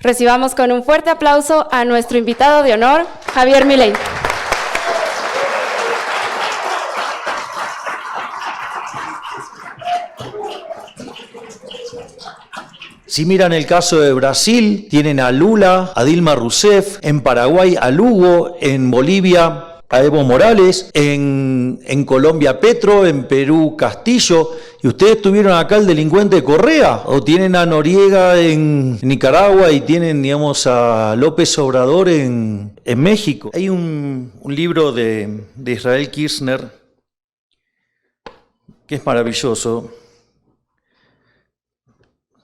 Recibamos con un fuerte aplauso a nuestro invitado de honor, Javier Milei. Si miran el caso de Brasil, tienen a Lula, a Dilma Rousseff, en Paraguay a Lugo, en Bolivia a Evo Morales, en Colombia Petro, en Perú Castillo, y ustedes tuvieron acá al delincuente Correa, o tienen a Noriega en Nicaragua y tienen, digamos, a López Obrador en México. Hay un libro de Israel Kirzner que es maravilloso.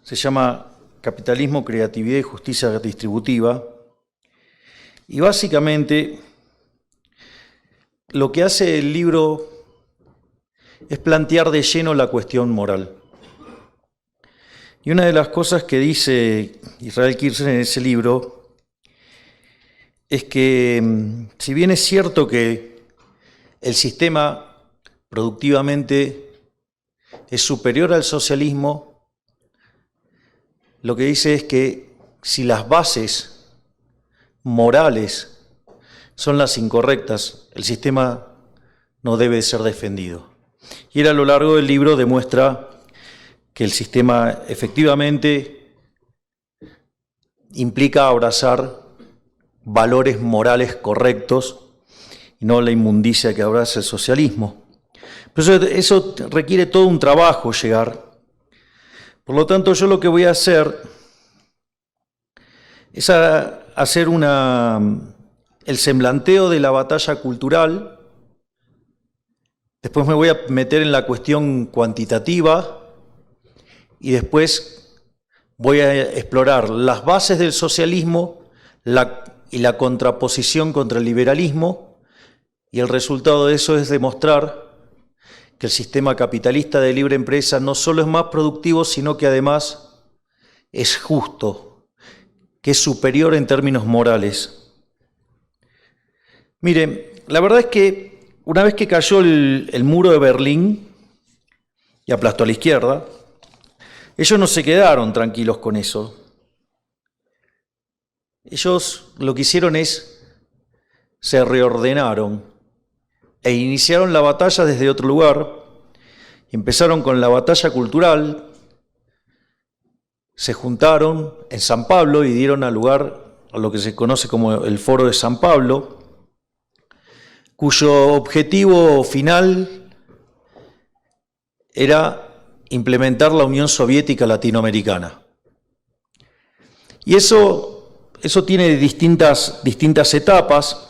Se llama Capitalismo, Creatividad y Justicia Distributiva. Y básicamente lo que hace el libro es plantear de lleno la cuestión moral. Y una de las cosas que dice Israel Kirzner en ese libro es que, si bien es cierto que el sistema productivamente es superior al socialismo, lo que dice es que si las bases morales son las incorrectas, el sistema no debe ser defendido. Y él a lo largo del libro demuestra que el sistema efectivamente implica abrazar valores morales correctos y no la inmundicia que abraza el socialismo. Pero eso requiere todo un trabajo llegar. Por lo tanto, yo lo que voy a hacer es hacer el semblanteo de la batalla cultural. Después me voy a meter en la cuestión cuantitativa y después voy a explorar las bases del socialismo y la contraposición contra el liberalismo, y el resultado de eso es demostrar que el sistema capitalista de libre empresa no solo es más productivo, sino que además es justo, que es superior en términos morales. Miren, la verdad es que una vez que cayó el muro de Berlín y aplastó a la izquierda, ellos no se quedaron tranquilos con eso. Ellos lo que hicieron se reordenaron e iniciaron la batalla desde otro lugar. Empezaron con la batalla cultural, se juntaron en San Pablo y dieron lugar a lo que se conoce como el Foro de San Pablo, cuyo objetivo final era implementar la Unión Soviética Latinoamericana. Y eso tiene distintas etapas.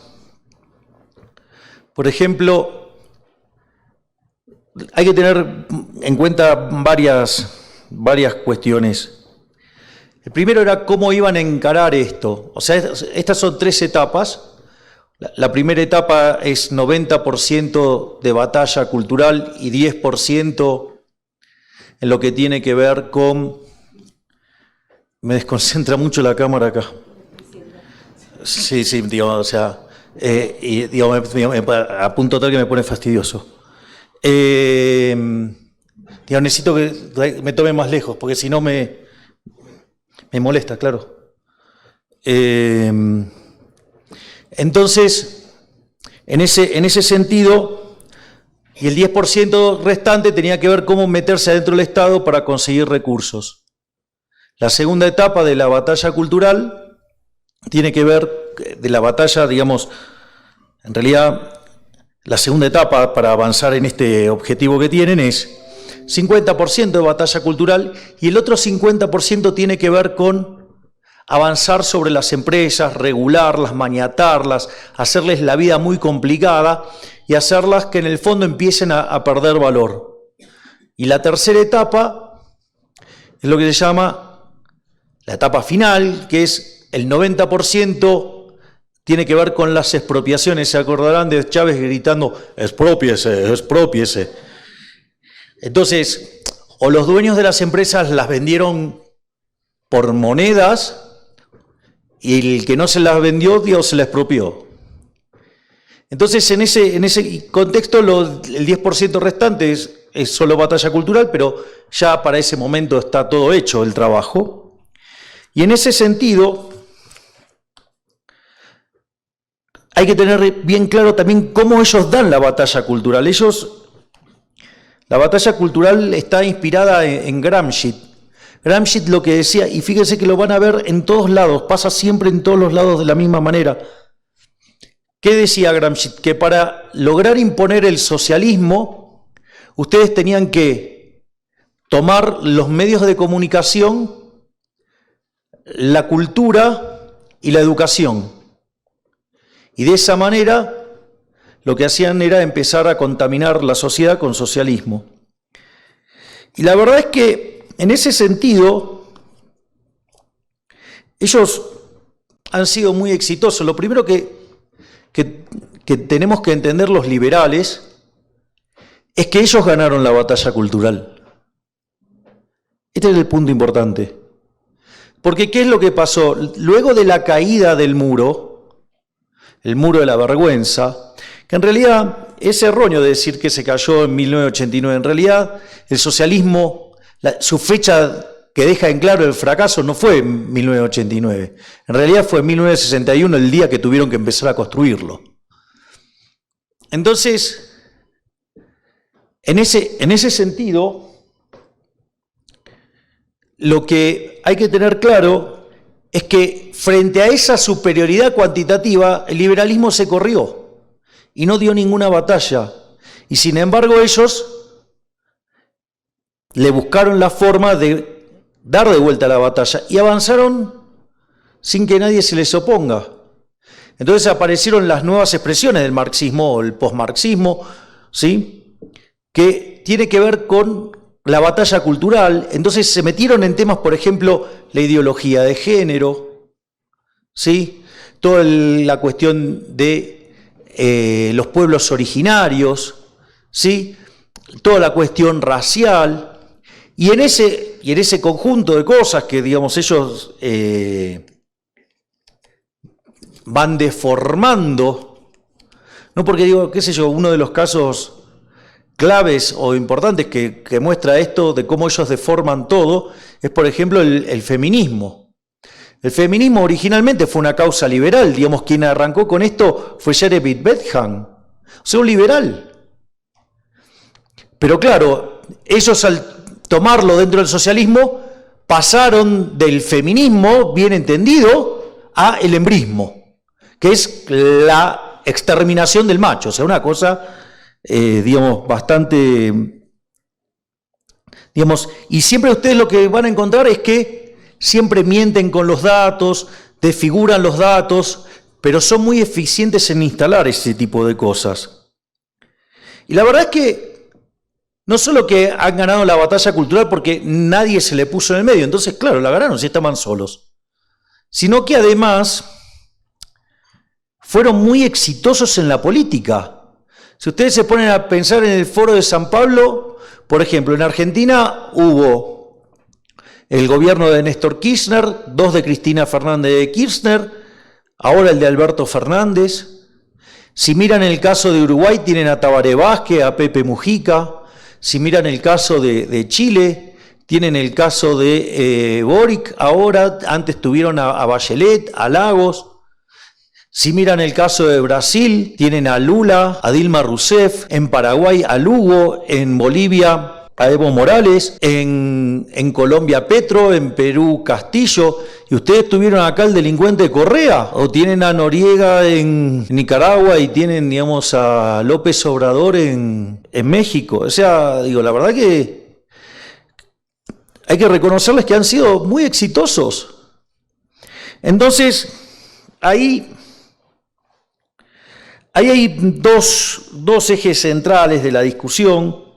Por ejemplo, hay que tener en cuenta varias cuestiones. El primero era cómo iban a encarar esto. O sea, estas son 3 etapas. La primera etapa es 90% de batalla cultural y 10% en lo que tiene que ver con... Me desconcentra mucho la cámara acá. Sí, digamos, o sea... y digamos, a punto tal que me pone fastidioso. Necesito que me tome más lejos, porque si no me molesta, claro. Entonces, en ese sentido, y el 10% restante tenía que ver cómo meterse adentro del Estado para conseguir recursos. La segunda etapa de la batalla cultural tiene que ver de la batalla, digamos, en realidad la segunda etapa para avanzar en este objetivo que tienen es 50% de batalla cultural y el otro 50% tiene que ver con avanzar sobre las empresas, regularlas, maniatarlas, hacerles la vida muy complicada y hacerlas que en el fondo empiecen a perder valor. Y la tercera etapa es lo que se llama la etapa final, que es el 90% tiene que ver con las expropiaciones. Se acordarán de Chávez gritando, exprópiese, exprópiese. Entonces, o los dueños de las empresas las vendieron por monedas y el que no se las vendió, Dios se las expropió. Entonces, en ese contexto, el 10% restante es solo batalla cultural, pero ya para ese momento está todo hecho el trabajo. Y en ese sentido, hay que tener bien claro también cómo ellos dan la batalla cultural. La batalla cultural está inspirada en Gramsci. Gramsci lo que decía, y fíjense que lo van a ver en todos lados, pasa siempre en todos los lados de la misma manera. ¿Qué decía Gramsci? Que para lograr imponer el socialismo, ustedes tenían que tomar los medios de comunicación, la cultura y la educación. Y de esa manera lo que hacían era empezar a contaminar la sociedad con socialismo. Y la verdad es que en ese sentido ellos han sido muy exitosos. Lo primero que tenemos que entender los liberales es que ellos ganaron la batalla cultural. Este es el punto importante. Porque ¿qué es lo que pasó? Luego de la caída del muro, el muro de la vergüenza, que en realidad es erróneo decir que se cayó en 1989. En realidad el socialismo, su fecha que deja en claro el fracaso no fue en 1989. En realidad fue en 1961 el día que tuvieron que empezar a construirlo. Entonces, en ese sentido, lo que hay que tener claro es que frente a esa superioridad cuantitativa, el liberalismo se corrió y no dio ninguna batalla. Y sin embargo ellos le buscaron la forma de dar de vuelta la batalla y avanzaron sin que nadie se les oponga. Entonces aparecieron las nuevas expresiones del marxismo o el posmarxismo, ¿sí?, que tiene que ver con la batalla cultural. Entonces se metieron en temas, por ejemplo, la ideología de género, ¿sí?, toda la cuestión de los pueblos originarios, ¿sí?, toda la cuestión racial. Y en ese conjunto de cosas que, digamos, ellos van deformando, no porque digo, qué sé yo, uno de los casos claves o importantes que muestra esto de cómo ellos deforman todo es, por ejemplo, el feminismo. El feminismo originalmente fue una causa liberal, digamos, quien arrancó con esto fue Jeremy Bentham, o sea, un liberal. Pero claro, ellos al tomarlo dentro del socialismo pasaron del feminismo, bien entendido, a el embrismo, que es la exterminación del macho, o sea, una cosa, digamos, bastante, digamos, y siempre ustedes lo que van a encontrar es que siempre mienten con los datos, desfiguran los datos, pero son muy eficientes en instalar ese tipo de cosas. Y la verdad es que no solo que han ganado la batalla cultural porque nadie se le puso en el medio, entonces claro, la ganaron si estaban solos, sino que además fueron muy exitosos en la política. Si ustedes se ponen a pensar en el Foro de San Pablo, por ejemplo, en Argentina hubo el gobierno de Néstor Kirchner, 2 de Cristina Fernández de Kirchner, ahora el de Alberto Fernández. Si miran el caso de Uruguay, tienen a Tabaré Vázquez, a Pepe Mujica. Si miran el caso de Chile, tienen el caso de Boric ahora, antes tuvieron a Bachelet, a Lagos. Si miran el caso de Brasil, tienen a Lula, a Dilma Rousseff, en Paraguay a Lugo, en Bolivia a Evo Morales, en Colombia Petro, en Perú Castillo. ¿Y ustedes tuvieron acá el delincuente Correa? ¿O tienen a Noriega en Nicaragua y tienen, digamos, a López Obrador en México? O sea, digo, la verdad que hay que reconocerles que han sido muy exitosos. Entonces, ahí hay dos ejes centrales de la discusión.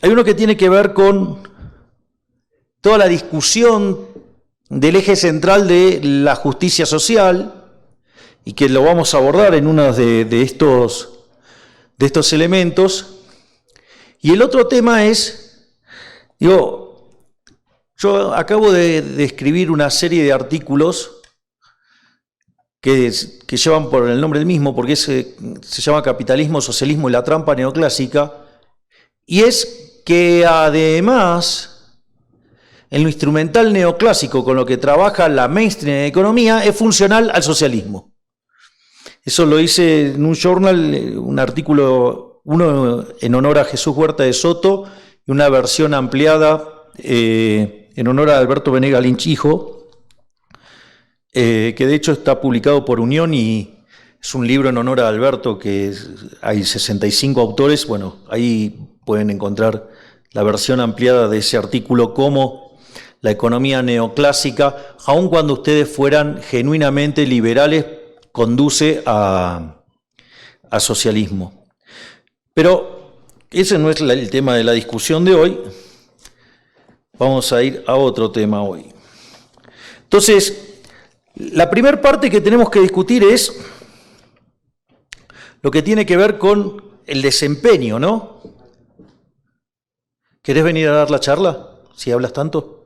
Hay uno que tiene que ver con toda la discusión del eje central de la justicia social, y que lo vamos a abordar en uno de estos elementos. Y el otro tema es, yo acabo de escribir una serie de artículos que llevan por el nombre del mismo, porque se llama Capitalismo, Socialismo y la Trampa Neoclásica, y es que además en lo instrumental neoclásico con lo que trabaja la mainstream en economía es funcional al socialismo. Eso lo hice en un journal, un artículo, uno en honor a Jesús Huerta de Soto y una versión ampliada en honor a Alberto Venegas Lynch hijo, que de hecho está publicado por Unión y es un libro en honor a Alberto, que hay 65 autores. Bueno, ahí pueden encontrar la versión ampliada de ese artículo, cómo la economía neoclásica, aun cuando ustedes fueran genuinamente liberales, conduce a socialismo. Pero ese no es el tema de la discusión de hoy. Vamos a ir a otro tema hoy. Entonces, la primera parte que tenemos que discutir es lo que tiene que ver con el desempeño, ¿no? ¿Querés venir a dar la charla, si hablas tanto?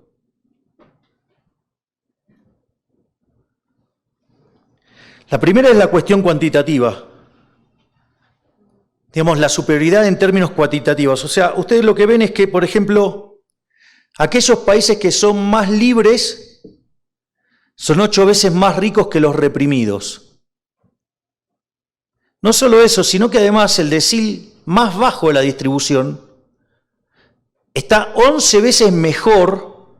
La primera es la cuestión cuantitativa. Digamos, la superioridad en términos cuantitativos. O sea, ustedes lo que ven es que, por ejemplo, aquellos países que son más libres son 8 veces más ricos que los reprimidos. No solo eso, sino que además el decil más bajo de la distribución está 11 veces mejor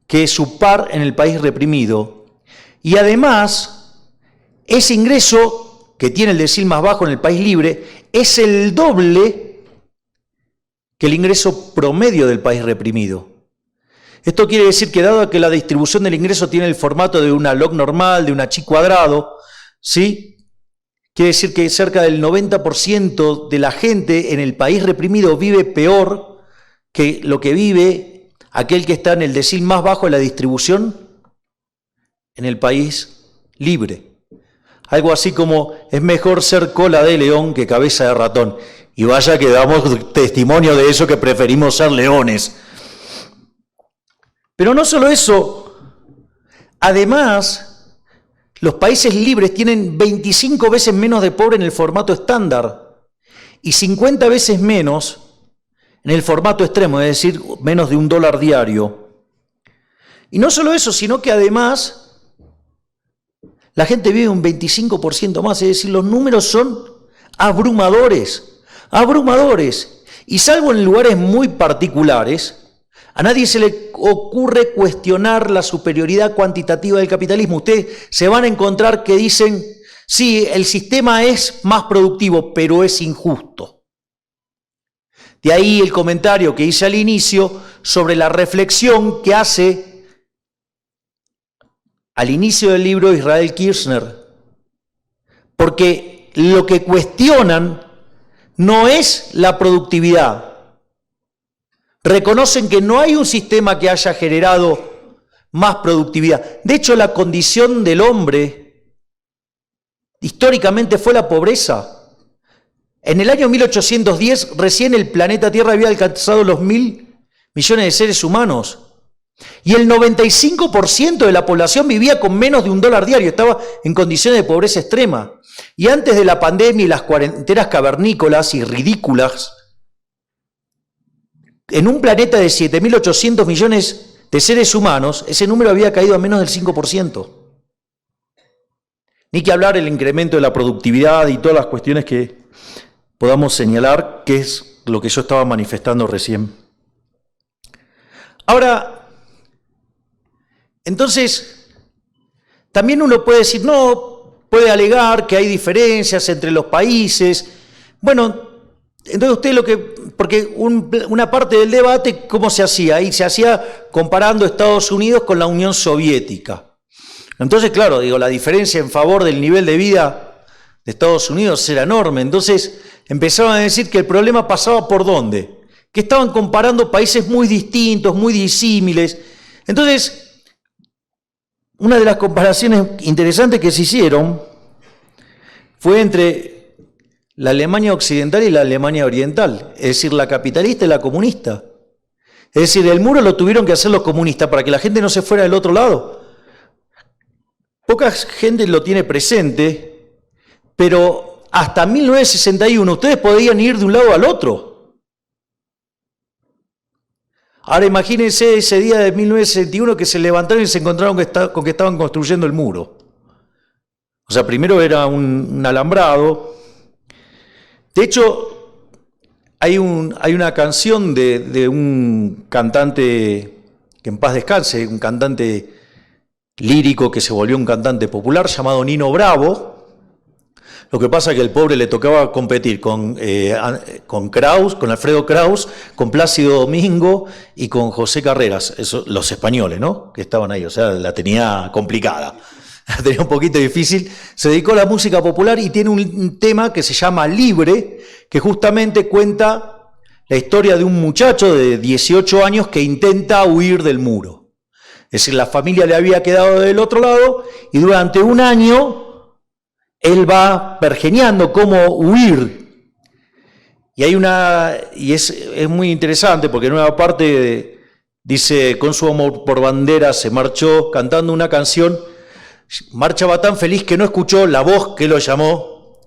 que su par en el país reprimido. Y además, ese ingreso que tiene el decil más bajo en el país libre es el doble que el ingreso promedio del país reprimido. Esto quiere decir que dado que la distribución del ingreso tiene el formato de una log normal, de una chi cuadrado, ¿sí? Quiere decir que cerca del 90% de la gente en el país reprimido vive peor que lo que vive aquel que está en el decil más bajo de la distribución en el país libre. Algo así como, es mejor ser cola de león que cabeza de ratón. Y vaya que damos testimonio de eso, que preferimos ser leones. Pero no solo eso, además, los países libres tienen 25 veces menos de pobre en el formato estándar y 50 veces menos en el formato extremo, es decir, menos de $1 diario. Y no solo eso, sino que además la gente vive un 25% más, es decir, los números son abrumadores, abrumadores. Y salvo en lugares muy particulares, a nadie se le ocurre cuestionar la superioridad cuantitativa del capitalismo. Ustedes se van a encontrar que dicen, sí, el sistema es más productivo, pero es injusto. De ahí el comentario que hice al inicio sobre la reflexión que hace al inicio del libro Israel Kirzner. Porque lo que cuestionan no es la productividad. Reconocen que no hay un sistema que haya generado más productividad. De hecho, la condición del hombre históricamente fue la pobreza. En el año 1810, recién el planeta Tierra había alcanzado los 1.000 millones de seres humanos. Y el 95% de la población vivía con menos de $1 diario, estaba en condiciones de pobreza extrema. Y antes de la pandemia y las cuarentenas cavernícolas y ridículas, en un planeta de 7.800 millones de seres humanos, ese número había caído a menos del 5%. Ni que hablar el incremento de la productividad y todas las cuestiones que podamos señalar, que es lo que yo estaba manifestando recién. Ahora, entonces, también uno puede decir, no, puede alegar que hay diferencias entre los países. Bueno, entonces usted porque una parte del debate, ¿cómo se hacía? Ahí se hacía comparando Estados Unidos con la Unión Soviética. Entonces, claro, la diferencia en favor del nivel de vida de Estados Unidos era enorme. Entonces empezaban a decir que el problema pasaba por ¿dónde? Que estaban comparando países muy distintos, muy disímiles. Entonces, una de las comparaciones interesantes que se hicieron fue entre la Alemania occidental y la Alemania oriental, es decir, la capitalista y la comunista. Es decir, el muro lo tuvieron que hacer los comunistas para que la gente no se fuera del otro lado. Poca gente lo tiene presente, pero hasta 1961 ustedes podían ir de un lado al otro. Ahora imagínense ese día de 1961 que se levantaron y se encontraron con que estaban construyendo el muro. O sea, primero era un alambrado. De hecho, hay una canción de un cantante, que en paz descanse, un cantante lírico que se volvió un cantante popular llamado Nino Bravo. Lo que pasa es que el pobre le tocaba competir con Kraus, con Alfredo Kraus, con Plácido Domingo y con José Carreras, los españoles, ¿no? Que estaban ahí, o sea, la tenía complicada, la tenía un poquito difícil. Se dedicó a la música popular y tiene un tema que se llama Libre, que justamente cuenta la historia de un muchacho de 18 años que intenta huir del muro. Es decir, la familia le había quedado del otro lado y durante un año él va pergeñando cómo huir. Y es muy interesante porque en una parte dice, con su amor por bandera se marchó cantando una canción, marchaba tan feliz que no escuchó la voz que lo llamó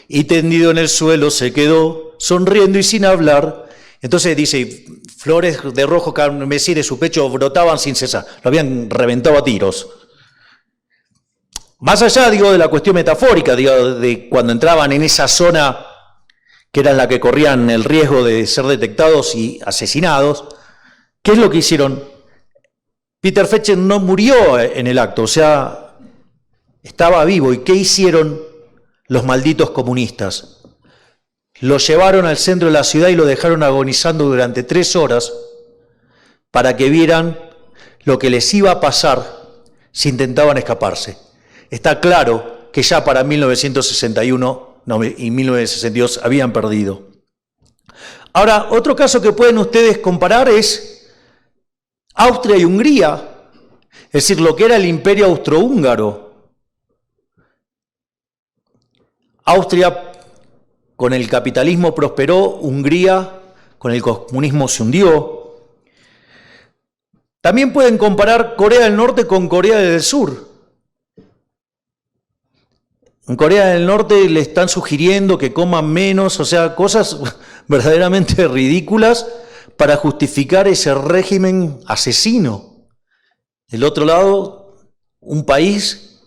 y tendido en el suelo se quedó, sonriendo y sin hablar. Entonces dice, flores de rojo carmesí de su pecho brotaban sin cesar, lo habían reventado a tiros. Más allá, de la cuestión metafórica, de cuando entraban en esa zona que era en la que corrían el riesgo de ser detectados y asesinados, ¿qué es lo que hicieron? Peter Fetcher no murió en el acto, o sea, estaba vivo. ¿Y qué hicieron los malditos comunistas? Lo llevaron al centro de la ciudad y lo dejaron agonizando durante 3 horas para que vieran lo que les iba a pasar si intentaban escaparse. Está claro que ya para 1961 y 1962 habían perdido. Ahora, otro caso que pueden ustedes comparar es Austria y Hungría, es decir, lo que era el imperio austrohúngaro. Austria con el capitalismo prosperó, Hungría con el comunismo se hundió. También pueden comparar Corea del Norte con Corea del Sur. En Corea del Norte le están sugiriendo que coman menos, o sea, cosas verdaderamente ridículas para justificar ese régimen asesino. Del otro lado, un país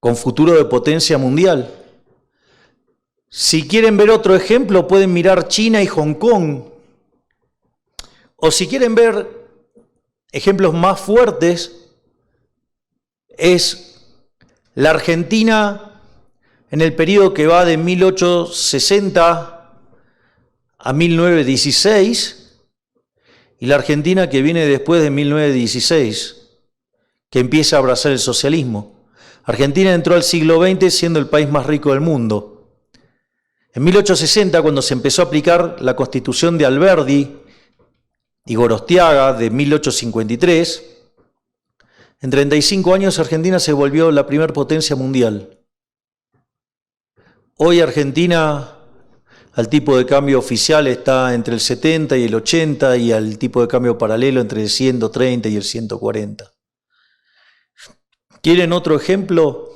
con futuro de potencia mundial. Si quieren ver otro ejemplo, pueden mirar China y Hong Kong. O si quieren ver ejemplos más fuertes, es la Argentina en el periodo que va de 1860 a 1916 y la Argentina que viene después de 1916, que empieza a abrazar el socialismo. Argentina entró al siglo XX siendo el país más rico del mundo. En 1860, cuando se empezó a aplicar la Constitución de Alberdi y Gorostiaga de 1853, en 35 años Argentina se volvió la primer potencia mundial. Hoy Argentina, al tipo de cambio oficial está entre el 70 y el 80 y al tipo de cambio paralelo entre el 130 y el 140. ¿Quieren otro ejemplo?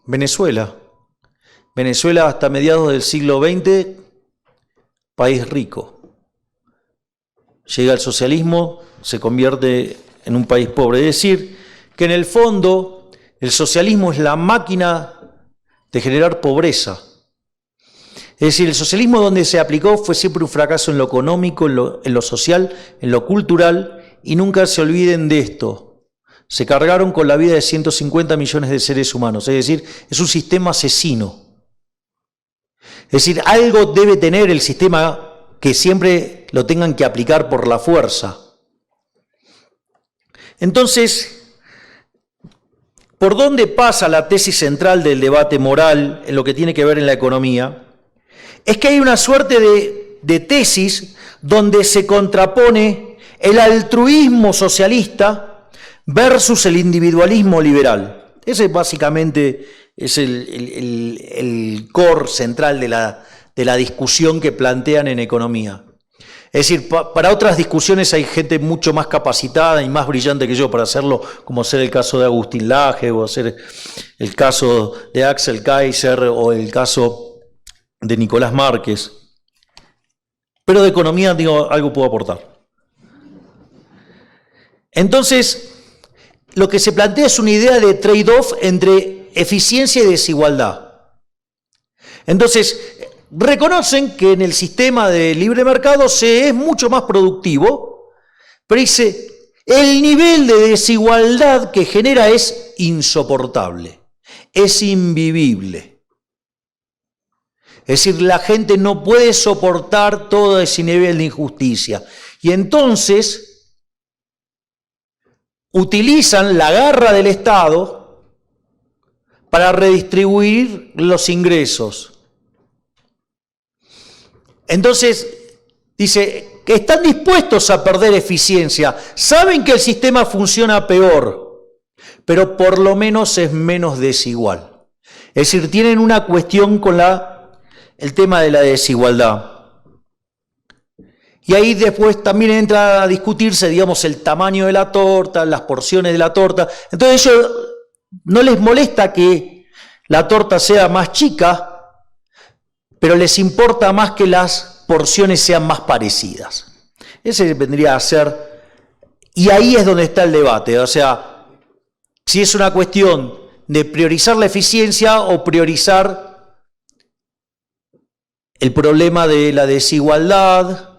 Venezuela. Venezuela hasta mediados del siglo XX, país rico. Llega el socialismo, se convierte en un país pobre. Es decir, que en el fondo el socialismo es la máquina de generar pobreza. Es decir, el socialismo donde se aplicó fue siempre un fracaso en lo económico, en lo social, en lo cultural, y nunca se olviden de esto. Se cargaron con la vida de 150 millones de seres humanos, es decir, es un sistema asesino. Es decir, algo debe tener el sistema que siempre lo tengan que aplicar por la fuerza. Entonces, ¿por dónde pasa la tesis central del debate moral en lo que tiene que ver en la economía? Es que hay una suerte de tesis donde se contrapone el altruismo socialista versus el individualismo liberal. Ese básicamente es el core central de la discusión que plantean en economía. Es decir, para otras discusiones hay gente mucho más capacitada y más brillante que yo para hacerlo, como ser el caso de Agustín Laje, o ser el caso de Axel Kaiser, o el caso de Nicolás Márquez. Pero de economía, algo puedo aportar. Entonces, lo que se plantea es una idea de trade-off entre eficiencia y desigualdad. Entonces, reconocen que en el sistema de libre mercado se es mucho más productivo, pero dice, el nivel de desigualdad que genera es insoportable, es invivible. Es decir, la gente no puede soportar todo ese nivel de injusticia. Y entonces utilizan la garra del Estado para redistribuir los ingresos. Entonces, dice que están dispuestos a perder eficiencia, saben que el sistema funciona peor, pero por lo menos es menos desigual. Es decir, tienen una cuestión con el tema de la desigualdad. Y ahí después también entra a discutirse, digamos, el tamaño de la torta, las porciones de la torta. Entonces, ellos no les molesta que la torta sea más chica, pero les importa más que las porciones sean más parecidas. Ese vendría a ser, y ahí es donde está el debate, o sea, si es una cuestión de priorizar la eficiencia o priorizar el problema de la desigualdad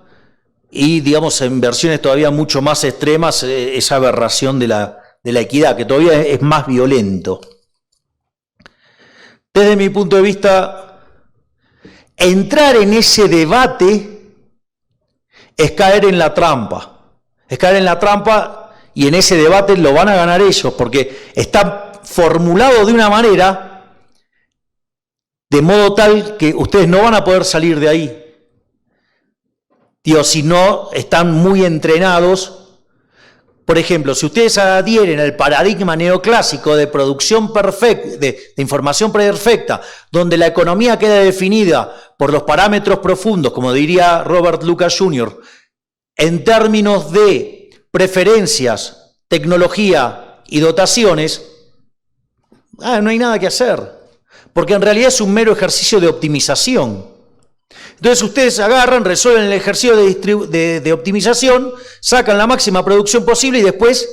y, digamos, en versiones todavía mucho más extremas, esa aberración de la equidad, que todavía es más violento. Desde mi punto de vista, entrar en ese debate es caer en la trampa. Es caer en la trampa y en ese debate lo van a ganar ellos, porque está formulado de una manera de modo tal que ustedes no van a poder salir de ahí. Digo, si no están muy entrenados. Por ejemplo, si ustedes adhieren al paradigma neoclásico de producción perfecta, de información perfecta, donde la economía queda definida por los parámetros profundos, como diría Robert Lucas Jr., en términos de preferencias, tecnología y dotaciones, no hay nada que hacer, porque en realidad es un mero ejercicio de optimización. Entonces ustedes agarran, resuelven el ejercicio de optimización, sacan la máxima producción posible y después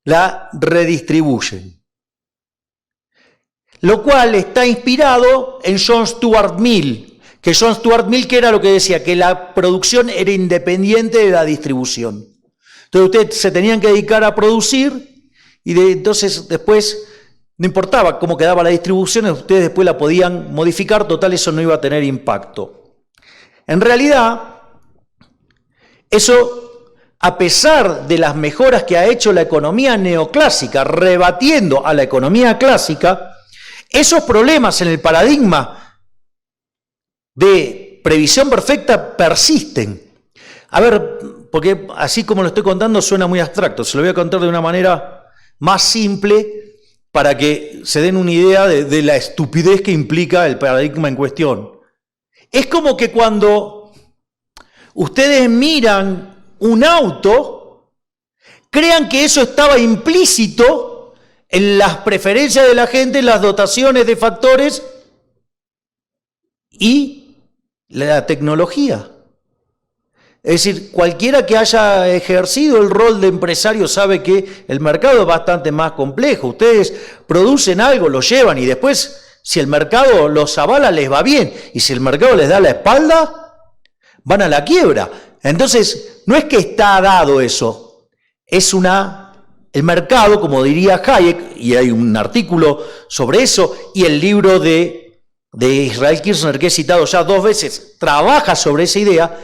la redistribuyen. Lo cual está inspirado en John Stuart Mill, que era lo que decía, que la producción era independiente de la distribución. Entonces ustedes se tenían que dedicar a producir y entonces después no importaba cómo quedaba la distribución, ustedes después la podían modificar, total eso no iba a tener impacto. En realidad, eso, a pesar de las mejoras que ha hecho la economía neoclásica, rebatiendo a la economía clásica, esos problemas en el paradigma de previsión perfecta persisten. A ver, porque así como lo estoy contando suena muy abstracto, se lo voy a contar de una manera más simple para que se den una idea de la estupidez que implica el paradigma en cuestión. Es como que cuando ustedes miran un auto, crean que eso estaba implícito en las preferencias de la gente, en las dotaciones de factores y la tecnología. Es decir, cualquiera que haya ejercido el rol de empresario sabe que el mercado es bastante más complejo. Ustedes producen algo, lo llevan y después, si el mercado los avala, les va bien. Y si el mercado les da la espalda, van a la quiebra. Entonces, no es que está dado eso. El mercado, como diría Hayek, y hay un artículo sobre eso, y el libro de Israel Kirzner, que he citado ya 2 veces, trabaja sobre esa idea.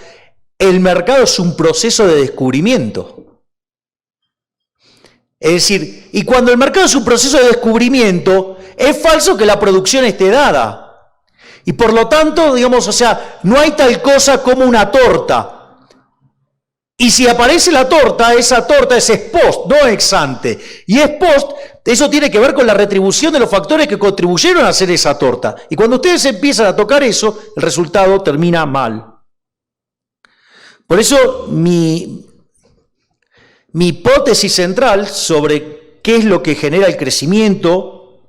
El mercado es un proceso de descubrimiento. Es decir, y cuando el mercado es un proceso de descubrimiento, es falso que la producción esté dada. Y por lo tanto, digamos, o sea, no hay tal cosa como una torta. Y si aparece la torta, esa torta es ex post, no ex ante. Y ex post, eso tiene que ver con la retribución de los factores que contribuyeron a hacer esa torta. Y cuando ustedes empiezan a tocar eso, el resultado termina mal. Por eso mi hipótesis central sobre qué es lo que genera el crecimiento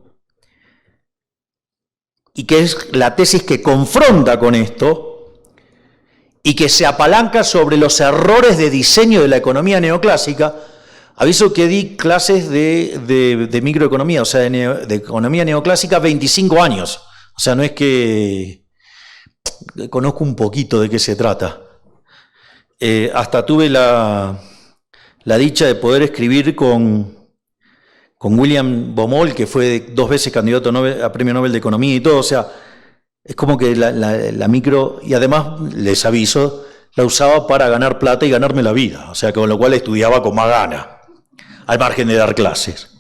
y que es la tesis que confronta con esto y que se apalanca sobre los errores de diseño de la economía neoclásica, Aviso que di clases de microeconomía, o sea, de economía neoclásica, 25 años. O sea, no es que conozco un poquito de qué se trata. Hasta tuve la dicha de poder escribir con William Baumol, que fue 2 veces candidato a Premio Nobel de Economía y todo. O sea, es como que la micro, y además les aviso, la usaba para ganar plata y ganarme la vida. O sea, con lo cual estudiaba con más gana, al margen de dar clases.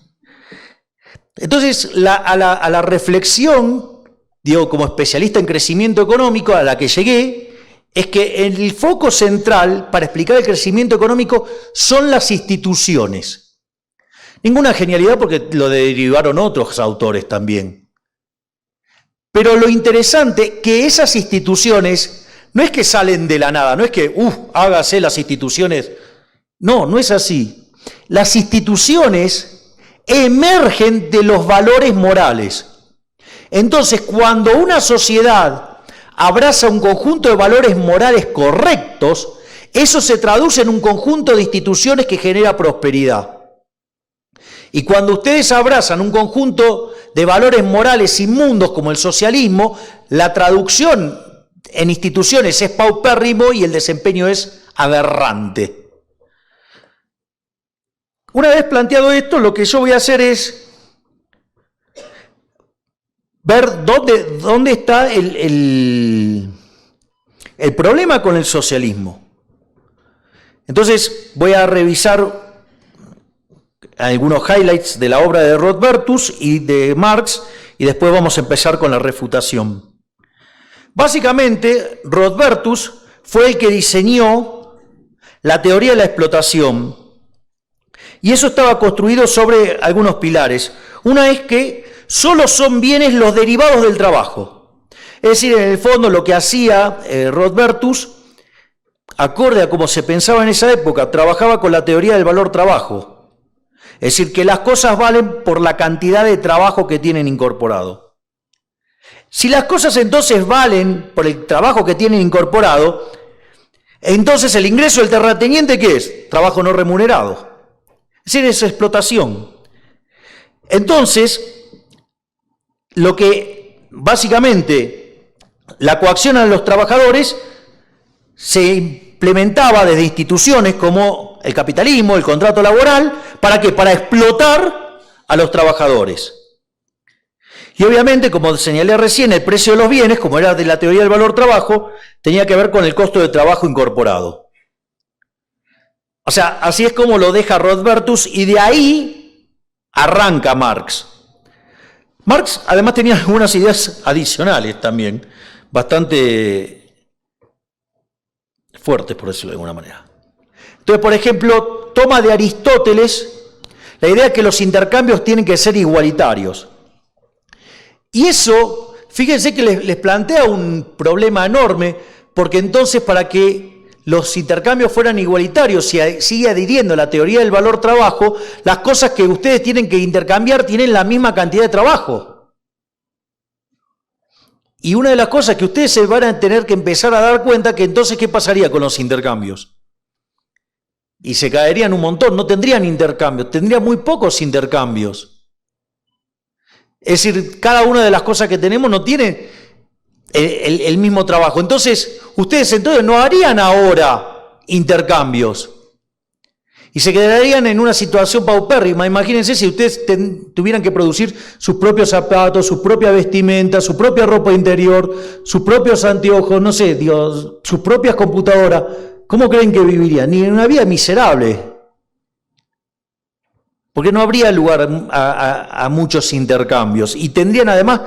Entonces, a la reflexión, digo, como especialista en crecimiento económico, a la que llegué, es que el foco central para explicar el crecimiento económico son las instituciones. Ninguna genialidad porque lo derivaron otros autores también. Pero lo interesante que esas instituciones no es que salen de la nada, no es que, hágase las instituciones. No, no es así. Las instituciones emergen de los valores morales. Entonces, cuando una sociedad abraza un conjunto de valores morales correctos, eso se traduce en un conjunto de instituciones que genera prosperidad. Y cuando ustedes abrazan un conjunto de valores morales inmundos como el socialismo, la traducción en instituciones es paupérrimo y el desempeño es aberrante. Una vez planteado esto, lo que yo voy a hacer es ver dónde está el problema con el socialismo. Entonces voy a revisar algunos highlights de la obra de Rodbertus y de Marx y después vamos a empezar con la refutación. Básicamente, Rodbertus fue el que diseñó la teoría de la explotación y eso estaba construido sobre algunos pilares. Una es que solo son bienes los derivados del trabajo. Es decir, en el fondo lo que hacía Rodbertus, acorde a cómo se pensaba en esa época, trabajaba con la teoría del valor trabajo. Es decir, que las cosas valen por la cantidad de trabajo que tienen incorporado. Si las cosas entonces valen por el trabajo que tienen incorporado, entonces el ingreso del terrateniente, ¿qué es? Trabajo no remunerado. Es decir, es explotación. Entonces, lo que básicamente la coacción a los trabajadores se implementaba desde instituciones como el capitalismo, el contrato laboral, ¿para qué? Para explotar a los trabajadores. Y obviamente, como señalé recién, el precio de los bienes, como era de la teoría del valor trabajo, tenía que ver con el costo de trabajo incorporado. O sea, así es como lo deja Rodbertus y de ahí arranca Marx. Marx además tenía algunas ideas adicionales también, bastante fuertes, por decirlo de alguna manera. Entonces, por ejemplo, toma de Aristóteles la idea de que los intercambios tienen que ser igualitarios. Y eso, fíjense que les plantea un problema enorme, porque entonces para que los intercambios fueran igualitarios, si sigue adhiriendo la teoría del valor trabajo, las cosas que ustedes tienen que intercambiar tienen la misma cantidad de trabajo. Y una de las cosas que ustedes se van a tener que empezar a dar cuenta, que entonces, ¿qué pasaría con los intercambios? Y se caerían un montón, no tendrían intercambios, tendrían muy pocos intercambios. Es decir, cada una de las cosas que tenemos no tiene el mismo trabajo. Entonces, ustedes no harían ahora intercambios. Y se quedarían en una situación paupérrima. Imagínense si ustedes tuvieran que producir sus propios zapatos, su propia vestimenta, su propia ropa interior, sus propios anteojos, no sé, sus propias computadoras. ¿Cómo creen que vivirían? Ni en una vida miserable. Porque no habría lugar a muchos intercambios. Y tendrían además,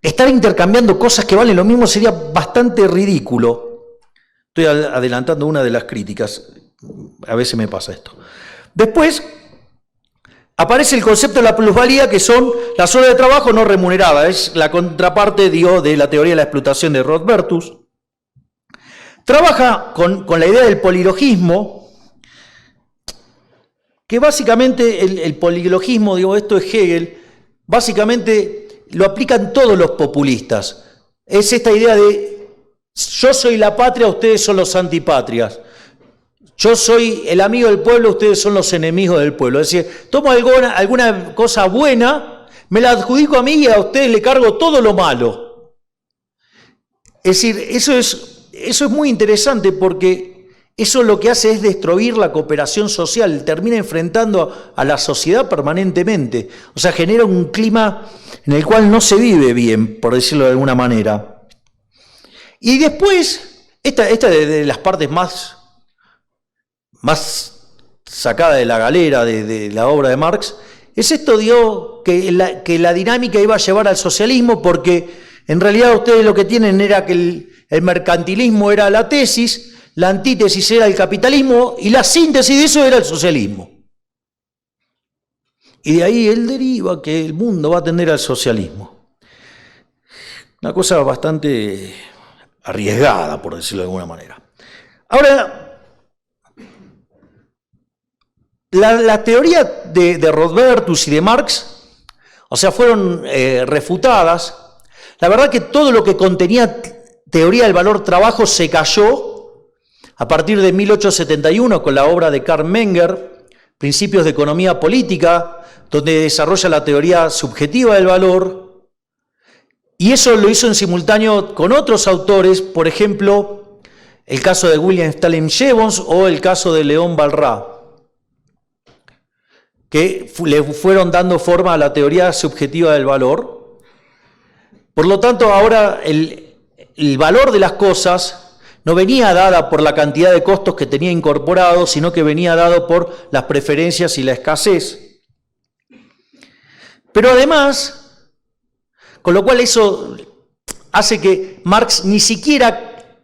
estar intercambiando cosas que valen lo mismo sería bastante ridículo. Estoy adelantando una de las críticas. A veces me pasa esto. Después aparece el concepto de la plusvalía, que son las horas de trabajo no remuneradas. Es la contraparte, de la teoría de la explotación de Rodbertus. Trabaja con la idea del polilogismo, que básicamente el polilogismo, esto es Hegel, básicamente lo aplican todos los populistas. Es esta idea de yo soy la patria, ustedes son los antipatrias. Yo soy el amigo del pueblo, ustedes son los enemigos del pueblo. Es decir, tomo alguna cosa buena, me la adjudico a mí y a ustedes le cargo todo lo malo. Es decir, eso es muy interesante porque eso lo que hace es destruir la cooperación social, termina enfrentando a la sociedad permanentemente. O sea, genera un clima en el cual no se vive bien, por decirlo de alguna manera. Y después, esta de las partes más sacada de la galera de la obra de Marx, es esto, digo, que la dinámica iba a llevar al socialismo, porque en realidad ustedes lo que tienen era que el mercantilismo era la tesis, la antítesis era el capitalismo y la síntesis de eso era el socialismo. Y de ahí él deriva que el mundo va a tender al socialismo. Una cosa bastante arriesgada, por decirlo de alguna manera. Ahora, la teoría de Rodbertus y de Marx, o sea, fueron refutadas. La verdad que todo lo que contenía teoría del valor trabajo se cayó a partir de 1871 con la obra de Karl Menger, Principios de Economía Política, donde desarrolla la teoría subjetiva del valor. Y eso lo hizo en simultáneo con otros autores, por ejemplo, el caso de William Stalin Jevons o el caso de León Barrá, que le fueron dando forma a la teoría subjetiva del valor. Por lo tanto, ahora el valor de las cosas no venía dada por la cantidad de costos que tenía incorporado, sino que venía dado por las preferencias y la escasez. Pero además, con lo cual eso hace que Marx ni siquiera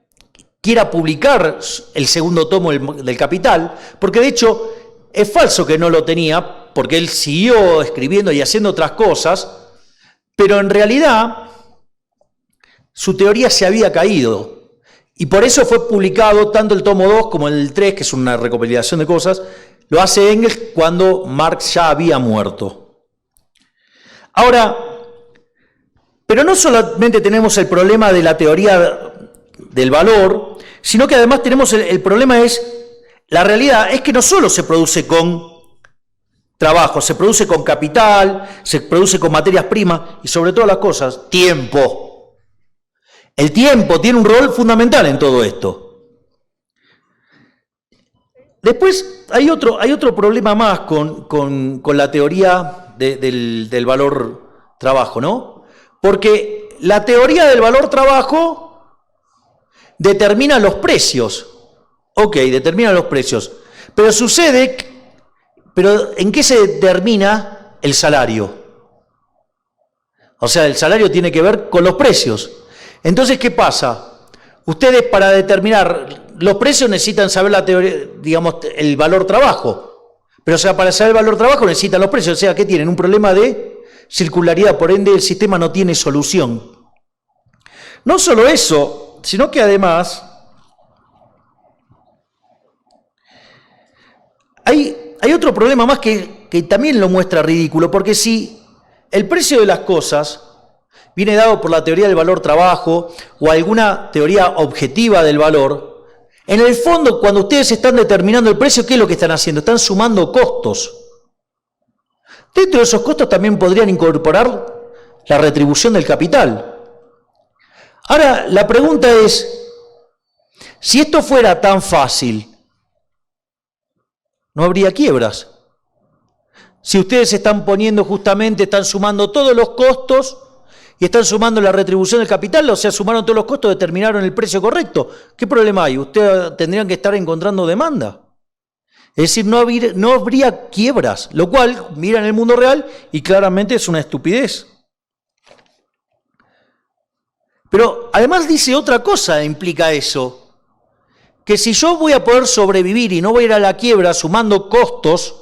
quiera publicar el segundo tomo del Capital, porque de hecho es falso que no lo tenía, porque él siguió escribiendo y haciendo otras cosas, pero en realidad su teoría se había caído. Y por eso fue publicado tanto el tomo 2 como el 3, que es una recopilación de cosas, lo hace Engels cuando Marx ya había muerto. Ahora, pero no solamente tenemos el problema de la teoría del valor, sino que además tenemos el problema la realidad es que no solo se produce con trabajo, se produce con capital, se produce con materias primas y sobre todas las cosas, tiempo. El tiempo tiene un rol fundamental en todo esto. Después hay otro problema más con la teoría del valor trabajo, ¿no? Porque la teoría del valor trabajo determina los precios. Ok, determina los precios. Pero ¿en qué se determina el salario? O sea, el salario tiene que ver con los precios. Entonces, ¿qué pasa? Ustedes para determinar los precios necesitan saber la teoría, digamos, el valor trabajo. Pero, o sea, para saber el valor trabajo necesitan los precios. O sea, ¿qué tienen? Un problema de circularidad, por ende el sistema no tiene solución. No solo eso, sino que además hay otro problema más que también lo muestra ridículo, porque si el precio de las cosas viene dado por la teoría del valor trabajo o alguna teoría objetiva del valor, en el fondo cuando ustedes están determinando el precio, ¿qué es lo que están haciendo? Están sumando costos. Dentro de esos costos también podrían incorporar la retribución del capital. Ahora, la pregunta es, si esto fuera tan fácil, no habría quiebras. Si ustedes están están sumando todos los costos y están sumando la retribución del capital, o sea, sumaron todos los costos, determinaron el precio correcto, ¿qué problema hay? Ustedes tendrían que estar encontrando demanda. Es decir, no habría quiebras, lo cual miran el mundo real y claramente es una estupidez. Pero además dice otra cosa, implica eso. Que si yo voy a poder sobrevivir y no voy a ir a la quiebra sumando costos,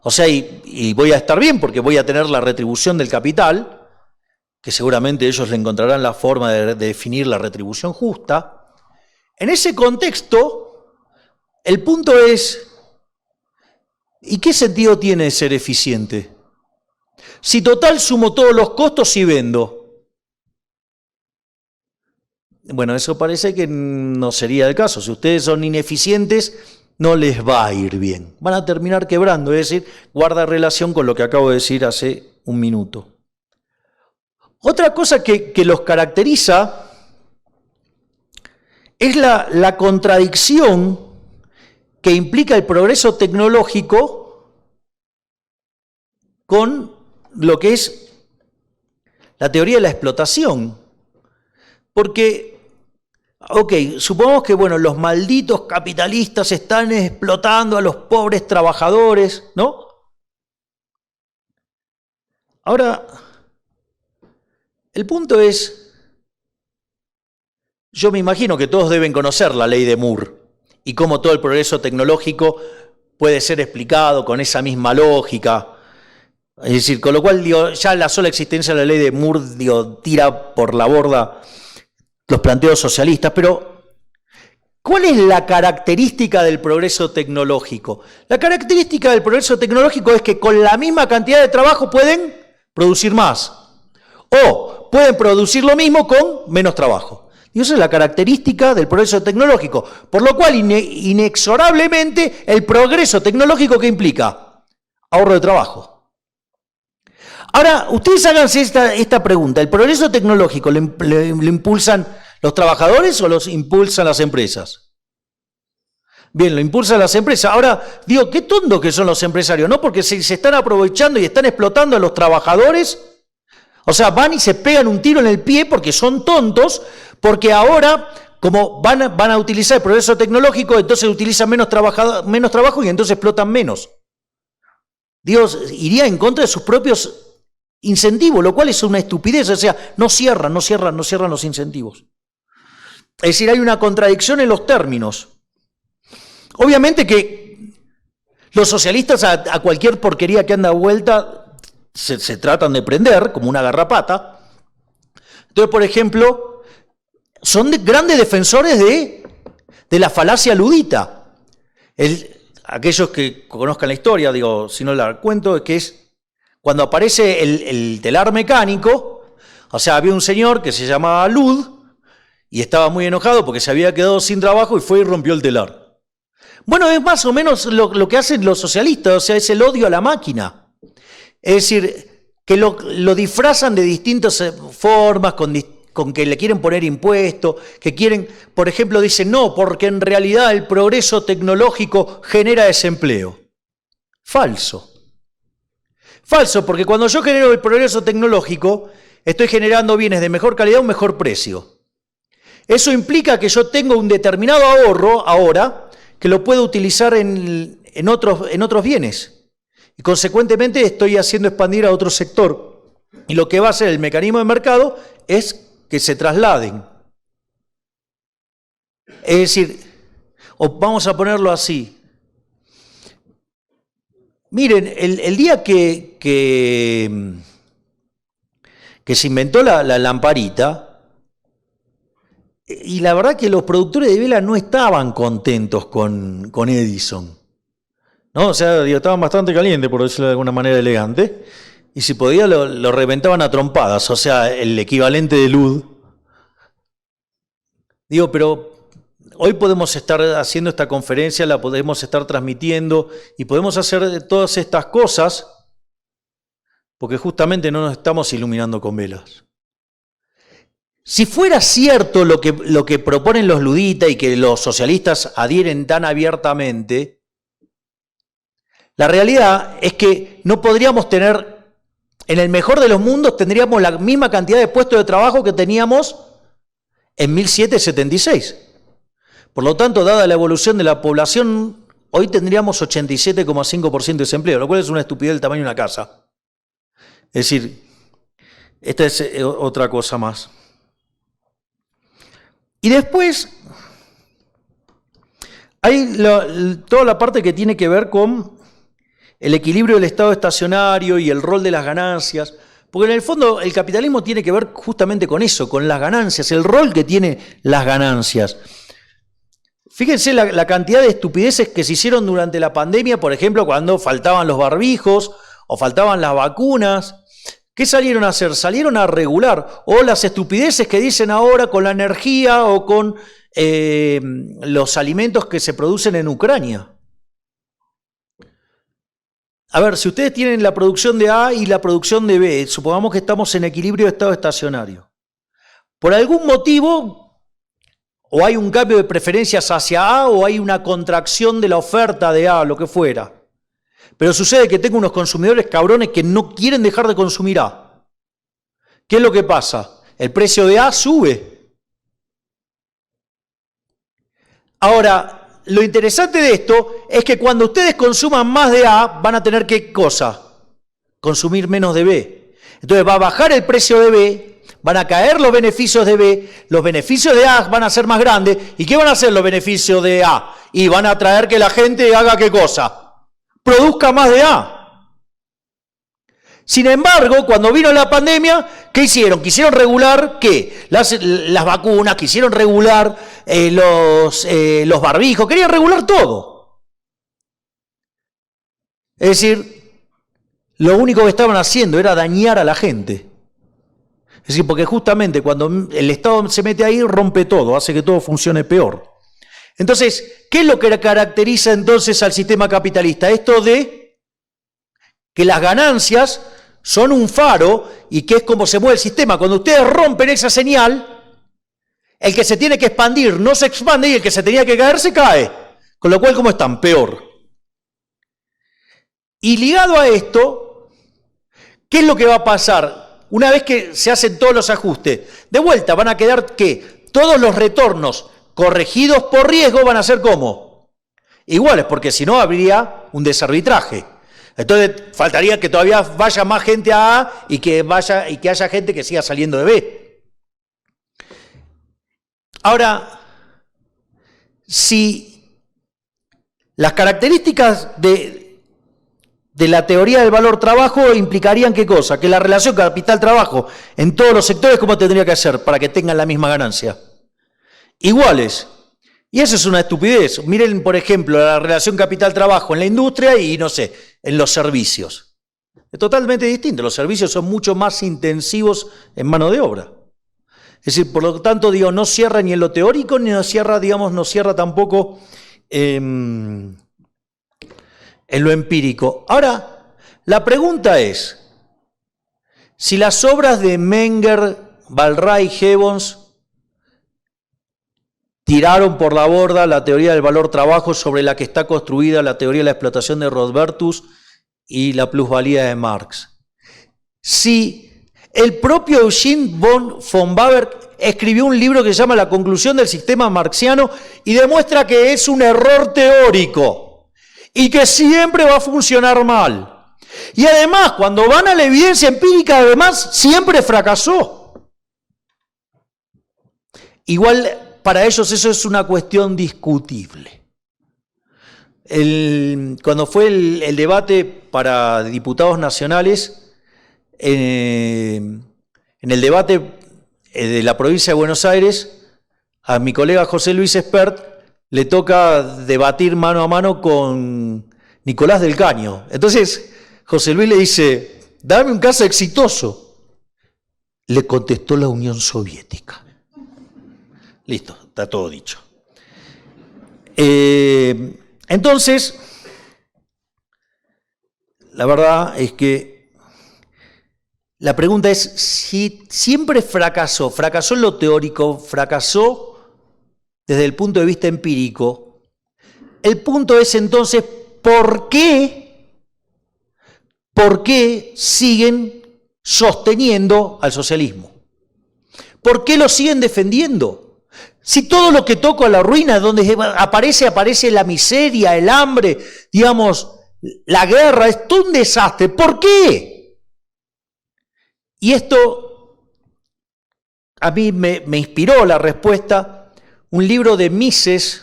o sea, y voy a estar bien porque voy a tener la retribución del capital, que seguramente ellos le encontrarán la forma de definir la retribución justa, en ese contexto, el punto es, ¿y qué sentido tiene ser eficiente? Si total sumo todos los costos y vendo. Bueno, eso parece que no sería el caso. Si ustedes son ineficientes, no les va a ir bien. Van a terminar quebrando, es decir, guarda relación con lo que acabo de decir hace un minuto. Otra cosa que los caracteriza es la contradicción que implica el progreso tecnológico con lo que es la teoría de la explotación. Porque, supongamos que, los malditos capitalistas están explotando a los pobres trabajadores, ¿no? Ahora, el punto es, yo me imagino que todos deben conocer la ley de Moore y cómo todo el progreso tecnológico puede ser explicado con esa misma lógica. Es decir, con lo cual ya la sola existencia de la ley de Moore tira por la borda los planteos socialistas. Pero, ¿cuál es la característica del progreso tecnológico? La característica del progreso tecnológico es que con la misma cantidad de trabajo pueden producir más. O pueden producir lo mismo con menos trabajo. Y esa es la característica del progreso tecnológico. Por lo cual, inexorablemente, el progreso tecnológico, ¿qué implica? Ahorro de trabajo. Ahora, ustedes háganse esta pregunta. ¿El progreso tecnológico lo impulsan los trabajadores o los impulsan las empresas? Bien, lo impulsan las empresas. Ahora, digo, qué tontos que son los empresarios, ¿no? Porque se están aprovechando y están explotando a los trabajadores. O sea, van y se pegan un tiro en el pie porque son tontos, porque ahora, como van a utilizar el progreso tecnológico, entonces utilizan menos trabajo y entonces explotan menos. Dios iría en contra de sus propios incentivos, lo cual es una estupidez. O sea, no cierran los incentivos. Es decir, hay una contradicción en los términos. Obviamente que los socialistas a cualquier porquería que anda vuelta se tratan de prender como una garrapata. Entonces, por ejemplo, son grandes defensores de la falacia ludita. Aquellos que conozcan la historia, si no la cuento, es que es cuando aparece el telar mecánico. O sea, había un señor que se llamaba Lud y estaba muy enojado porque se había quedado sin trabajo y fue y rompió el telar. Bueno, es más o menos lo que hacen los socialistas, o sea, es el odio a la máquina. Es decir, que lo disfrazan de distintas formas, con que le quieren poner impuestos, que quieren, por ejemplo, dicen, no, porque en realidad el progreso tecnológico genera desempleo. Falso. Falso, porque cuando yo genero el progreso tecnológico, estoy generando bienes de mejor calidad a un mejor precio. Eso implica que yo tengo un determinado ahorro ahora, que lo puedo utilizar en otros bienes. Y consecuentemente estoy haciendo expandir a otro sector. Y lo que va a hacer el mecanismo de mercado es que se trasladen. Es decir, o vamos a ponerlo así. Miren, el día que se inventó la lamparita, y la verdad que los productores de vela no estaban contentos con Edison. ¿No? O sea, estaban bastante calientes, por decirlo de alguna manera elegante, y si podía lo reventaban a trompadas, o sea, el equivalente de Lud. Pero hoy podemos estar haciendo esta conferencia, la podemos estar transmitiendo, y podemos hacer todas estas cosas, porque justamente no nos estamos iluminando con velas. Si fuera cierto lo que proponen los luditas y que los socialistas adhieren tan abiertamente, la realidad es que no podríamos tener, en el mejor de los mundos, tendríamos la misma cantidad de puestos de trabajo que teníamos en 1776. Por lo tanto, dada la evolución de la población, hoy tendríamos 87,5% de desempleo, lo cual es una estupidez del tamaño de una casa. Es decir, esta es otra cosa más. Y después hay toda la parte que tiene que ver con el equilibrio del estado estacionario y el rol de las ganancias, porque en el fondo el capitalismo tiene que ver justamente con eso, con las ganancias, el rol que tienen las ganancias. Fíjense la cantidad de estupideces que se hicieron durante la pandemia, por ejemplo, cuando faltaban los barbijos o faltaban las vacunas. ¿Qué salieron a hacer? Salieron a regular. O las estupideces que dicen ahora con la energía o con los alimentos que se producen en Ucrania. A ver, si ustedes tienen la producción de A y la producción de B, supongamos que estamos en equilibrio de estado estacionario. Por algún motivo, o hay un cambio de preferencias hacia A, o hay una contracción de la oferta de A, lo que fuera. Pero sucede que tengo unos consumidores cabrones que no quieren dejar de consumir A. ¿Qué es lo que pasa? El precio de A sube. Ahora, lo interesante de esto es que cuando ustedes consuman más de A, van a tener ¿qué cosa? Consumir menos de B. Entonces va a bajar el precio de B, van a caer los beneficios de B, los beneficios de A van a ser más grandes. ¿Y qué van a hacer los beneficios de A? Y van a traer que la gente haga ¿qué cosa? Produzca más de A. Sin embargo, cuando vino la pandemia, ¿qué hicieron? Quisieron regular ¿qué? Las vacunas, quisieron regular los barbijos, querían regular todo. Es decir, lo único que estaban haciendo era dañar a la gente. Es decir, porque justamente cuando el Estado se mete ahí, rompe todo, hace que todo funcione peor. Entonces, ¿qué es lo que caracteriza entonces al sistema capitalista? Esto de que las ganancias son un faro y que es como se mueve el sistema. Cuando ustedes rompen esa señal, el que se tiene que expandir no se expande y el que se tenía que caer se cae. Con lo cual, ¿cómo están? Peor. Y ligado a esto, ¿qué es lo que va a pasar? Una vez que se hacen todos los ajustes, de vuelta van a quedar ¿qué? Todos los retornos corregidos por riesgo van a ser ¿cómo? Iguales, porque si no habría un desarbitraje. Entonces faltaría que todavía vaya más gente a A y que haya gente que siga saliendo de B. Ahora, si las características de la teoría del valor trabajo implicarían ¿qué cosa? Que la relación capital-trabajo en todos los sectores, ¿cómo tendría que ser para que tengan la misma ganancia? Iguales. Y eso es una estupidez. Miren, por ejemplo, la relación capital-trabajo en la industria y, no sé, en los servicios. Es totalmente distinto. Los servicios son mucho más intensivos en mano de obra. Es decir, por lo tanto, digo, no cierra ni en lo teórico, ni no cierra tampoco en lo empírico. Ahora, la pregunta es, si las obras de Menger, Ball-Raj y Gibbons tiraron por la borda la teoría del valor trabajo sobre la que está construida la teoría de la explotación de Rodbertus y la plusvalía de Marx. Si el propio Eugene von Baber escribió un libro que se llama La conclusión del sistema marxiano y demuestra que es un error teórico y que siempre va a funcionar mal. Y además, cuando van a la evidencia empírica, además, siempre fracasó. Igual, para ellos eso es una cuestión discutible. Cuando fue el debate para diputados nacionales, en el debate de la provincia de Buenos Aires, a mi colega José Luis Espert le toca debatir mano a mano con Nicolás del Caño. Entonces, José Luis le dice, dame un caso exitoso. Le contestó la Unión Soviética. Listo, está todo dicho. Entonces, la verdad es que la pregunta es si siempre fracasó en lo teórico, fracasó desde el punto de vista empírico. El punto es entonces, ¿por qué siguen sosteniendo al socialismo? ¿Por qué lo siguen defendiendo? Si todo lo que toco a la ruina, donde aparece la miseria, el hambre, digamos, la guerra, es todo un desastre. ¿Por qué? Y esto a mí me inspiró la respuesta, un libro de Mises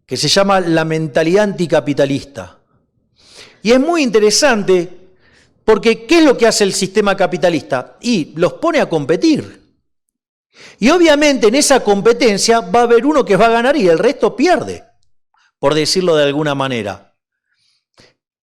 que se llama La mentalidad anticapitalista. Y es muy interesante porque ¿qué es lo que hace el sistema capitalista? Y los pone a competir. Y obviamente en esa competencia va a haber uno que va a ganar y el resto pierde, por decirlo de alguna manera.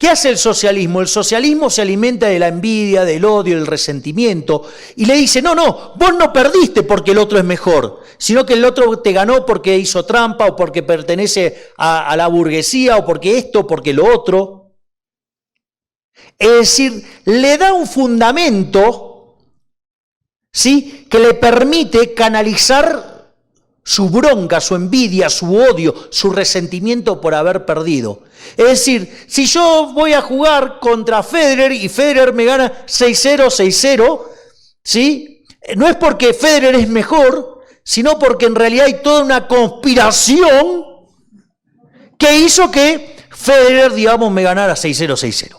¿Qué hace el socialismo? El socialismo se alimenta de la envidia, del odio, del resentimiento y le dice, no, vos no perdiste porque el otro es mejor, sino que el otro te ganó porque hizo trampa o porque pertenece a la burguesía o porque esto, porque lo otro. Es decir, le da un fundamento, ¿sí?, que le permite canalizar su bronca, su envidia, su odio, su resentimiento por haber perdido. Es decir, si yo voy a jugar contra Federer y Federer me gana 6-0, 6-0, ¿sí?, no es porque Federer es mejor, sino porque en realidad hay toda una conspiración que hizo que Federer, digamos, me ganara 6-0, 6-0.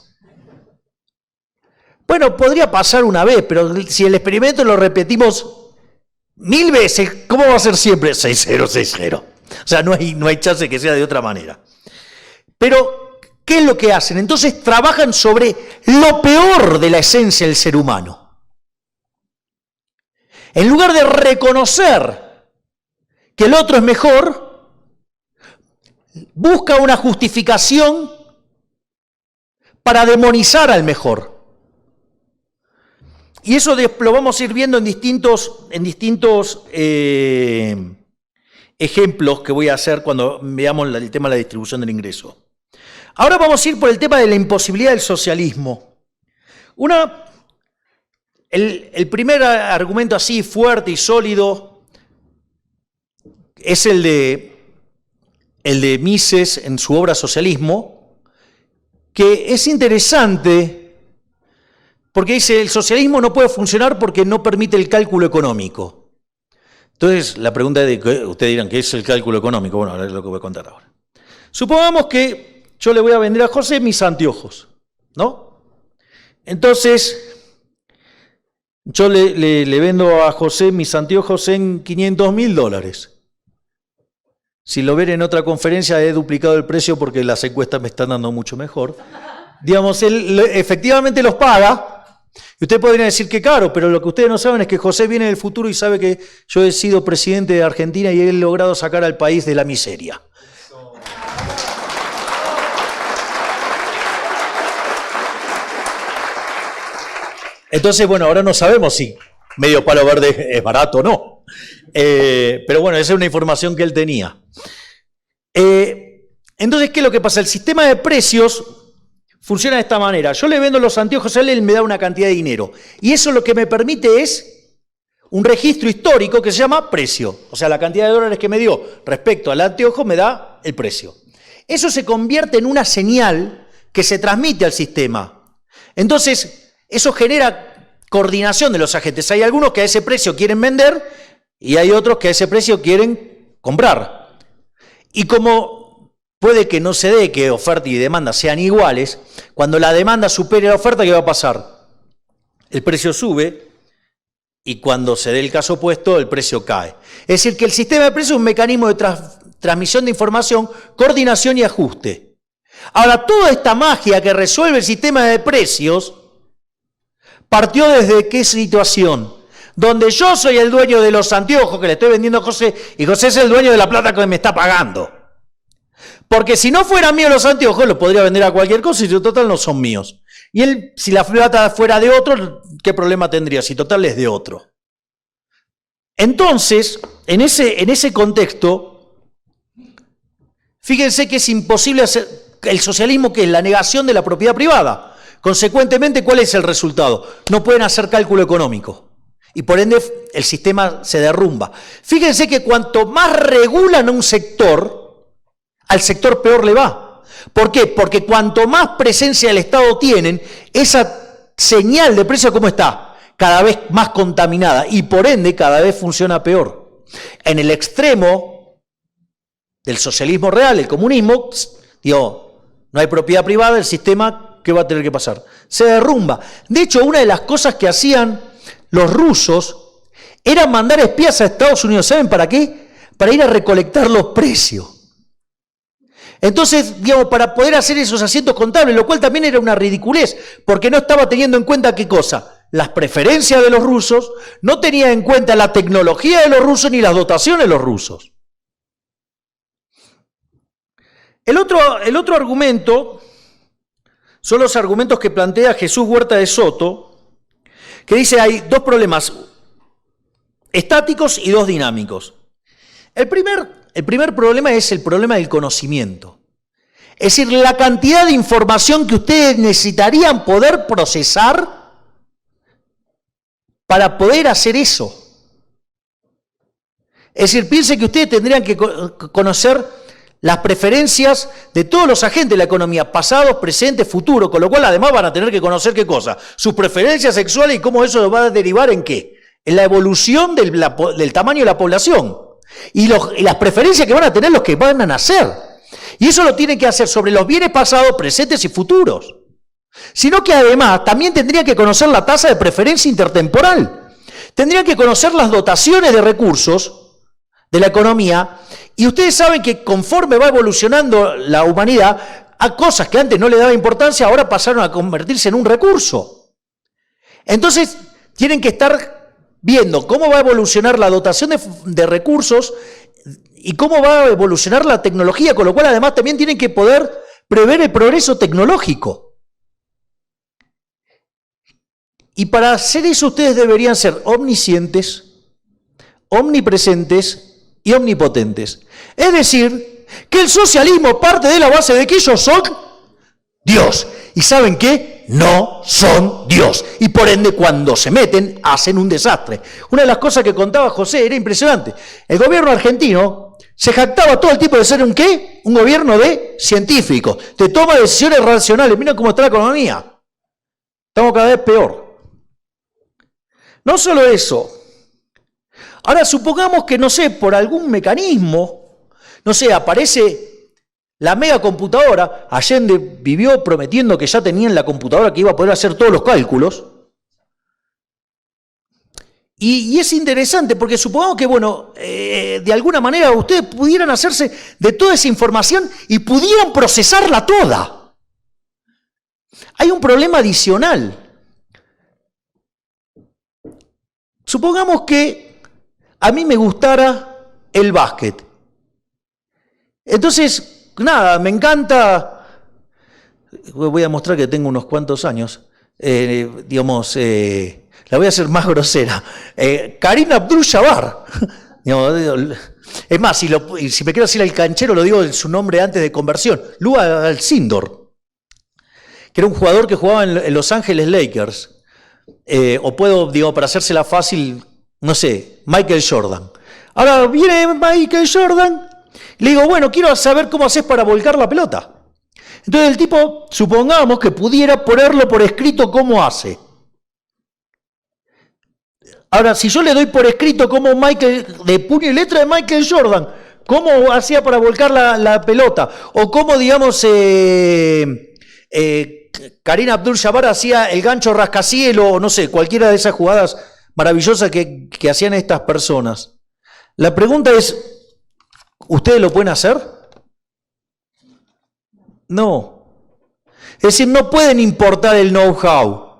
Bueno, podría pasar una vez, pero si el experimento lo repetimos 1000 veces, ¿cómo va a ser siempre 6-0, 6-0? O sea, no hay chance que sea de otra manera. Pero, ¿qué es lo que hacen? Entonces trabajan sobre lo peor de la esencia del ser humano. En lugar de reconocer que el otro es mejor, busca una justificación para demonizar al mejor. Y eso lo vamos a ir viendo en distintos ejemplos que voy a hacer cuando veamos el tema de la distribución del ingreso. Ahora vamos a ir por el tema de la imposibilidad del socialismo. El primer argumento así fuerte y sólido es el de Mises en su obra Socialismo, que es interesante porque dice, el socialismo no puede funcionar porque no permite el cálculo económico. Entonces, la pregunta es, ustedes dirán, ¿qué es el cálculo económico? Bueno, ahora es lo que voy a contar ahora. Supongamos que yo le voy a vender a José mis anteojos, ¿no? Entonces, yo le vendo a José mis anteojos en $500.000. Si lo ven en otra conferencia, he duplicado el precio porque las encuestas me están dando mucho mejor. Digamos, él efectivamente los paga. Y ustedes podrían decir que caro, pero lo que ustedes no saben es que José viene del futuro y sabe que yo he sido presidente de Argentina y he logrado sacar al país de la miseria. Entonces, bueno, ahora no sabemos si medio palo verde es barato o no. Pero bueno, esa es una información que él tenía. Entonces, ¿qué es lo que pasa? El sistema de precios funciona de esta manera. Yo le vendo los anteojos a él me da una cantidad de dinero. Y eso lo que me permite es un registro histórico que se llama precio. O sea, la cantidad de dólares que me dio respecto al anteojo me da el precio. Eso se convierte en una señal que se transmite al sistema. Entonces, eso genera coordinación de los agentes. Hay algunos que a ese precio quieren vender y hay otros que a ese precio quieren comprar. Y como puede que no se dé que oferta y demanda sean iguales, cuando la demanda supere la oferta, ¿qué va a pasar? El precio sube y cuando se dé el caso opuesto, el precio cae. Es decir, que el sistema de precios es un mecanismo de transmisión de información, coordinación y ajuste. Ahora, toda esta magia que resuelve el sistema de precios partió desde qué situación, donde yo soy el dueño de los anteojos que le estoy vendiendo a José y José es el dueño de la plata que me está pagando. Porque si no fueran míos los anteojos, los podría vender a cualquier cosa y en total no son míos. Y él, si la plata fuera de otro, ¿qué problema tendría? Si total es de otro. Entonces, en ese contexto, fíjense que es imposible hacer el socialismo, que es la negación de la propiedad privada. Consecuentemente, ¿cuál es el resultado? No pueden hacer cálculo económico. Y por ende, el sistema se derrumba. Fíjense que cuanto más regulan un sector, al sector peor le va. ¿Por qué? Porque cuanto más presencia del Estado tienen, esa señal de precio, ¿cómo está? Cada vez más contaminada y por ende cada vez funciona peor. En el extremo del socialismo real, el comunismo, digo, no hay propiedad privada, el sistema, ¿qué va a tener que pasar? Se derrumba. De hecho, una de las cosas que hacían los rusos era mandar espías a Estados Unidos. ¿Saben para qué? Para ir a recolectar los precios. Entonces, digamos, para poder hacer esos asientos contables, lo cual también era una ridiculez, porque no estaba teniendo en cuenta ¿qué cosa? Las preferencias de los rusos, no tenía en cuenta la tecnología de los rusos ni las dotaciones de los rusos. El otro argumento son los argumentos que plantea Jesús Huerta de Soto, que dice hay dos problemas, estáticos y dos dinámicos. El primer problema es el problema del conocimiento. Es decir, la cantidad de información que ustedes necesitarían poder procesar para poder hacer eso. Es decir, piense que ustedes tendrían que conocer las preferencias de todos los agentes de la economía, pasados, presentes, futuros, con lo cual además van a tener que conocer qué cosa, sus preferencias sexuales y cómo eso va a derivar en qué, en la evolución del tamaño de la población y las preferencias que van a tener los que van a nacer. Y eso lo tienen que hacer sobre los bienes pasados, presentes y futuros. Sino que además también tendrían que conocer la tasa de preferencia intertemporal. Tendrían que conocer las dotaciones de recursos de la economía. Y ustedes saben que conforme va evolucionando la humanidad, a cosas que antes no le daba importancia, ahora pasaron a convertirse en un recurso. Entonces, tienen que estar viendo cómo va a evolucionar la dotación de recursos y cómo va a evolucionar la tecnología, con lo cual además también tienen que poder prever el progreso tecnológico. Y para hacer eso ustedes deberían ser omniscientes, omnipresentes y omnipotentes. Es decir, que el socialismo parte de la base de que ellos son Dios. ¿Y saben qué? No son Dios. Y por ende, cuando se meten, hacen un desastre. Una de las cosas que contaba José era impresionante. El gobierno argentino se jactaba todo el tiempo de ser un ¿qué? Un gobierno de científicos, de toma de decisiones racionales. Miren cómo está la economía. Estamos cada vez peor. No solo eso. Ahora supongamos que, no sé, por algún mecanismo, no sé, aparece la megacomputadora. Allende vivió prometiendo que ya tenían la computadora que iba a poder hacer todos los cálculos. Y es interesante porque supongamos que, bueno, de alguna manera ustedes pudieran hacerse de toda esa información y pudieran procesarla toda. Hay un problema adicional. Supongamos que a mí me gustara el básquet. Entonces, nada, me encanta, voy a mostrar que tengo unos cuantos años, la voy a hacer más grosera, Kareem Abdul-Jabbar. Es más, si me quiero decir al canchero, lo digo en su nombre antes de conversión, Lua Alcindor, que era un jugador que jugaba en Los Ángeles Lakers. O puedo, para hacérsela fácil, no sé, Michael Jordan. Ahora viene Michael Jordan, le digo, bueno, quiero saber cómo haces para volcar la pelota. Entonces el tipo, supongamos que pudiera ponerlo por escrito cómo hace. Ahora, si yo le doy por escrito cómo de puño y letra de Michael Jordan, cómo hacía para volcar la pelota, o cómo, Kareem Abdul-Jabbar hacía el gancho rascacielos, o no sé, cualquiera de esas jugadas maravillosas que hacían estas personas. La pregunta es, ¿ustedes lo pueden hacer? No. Es decir, no pueden importar el know-how.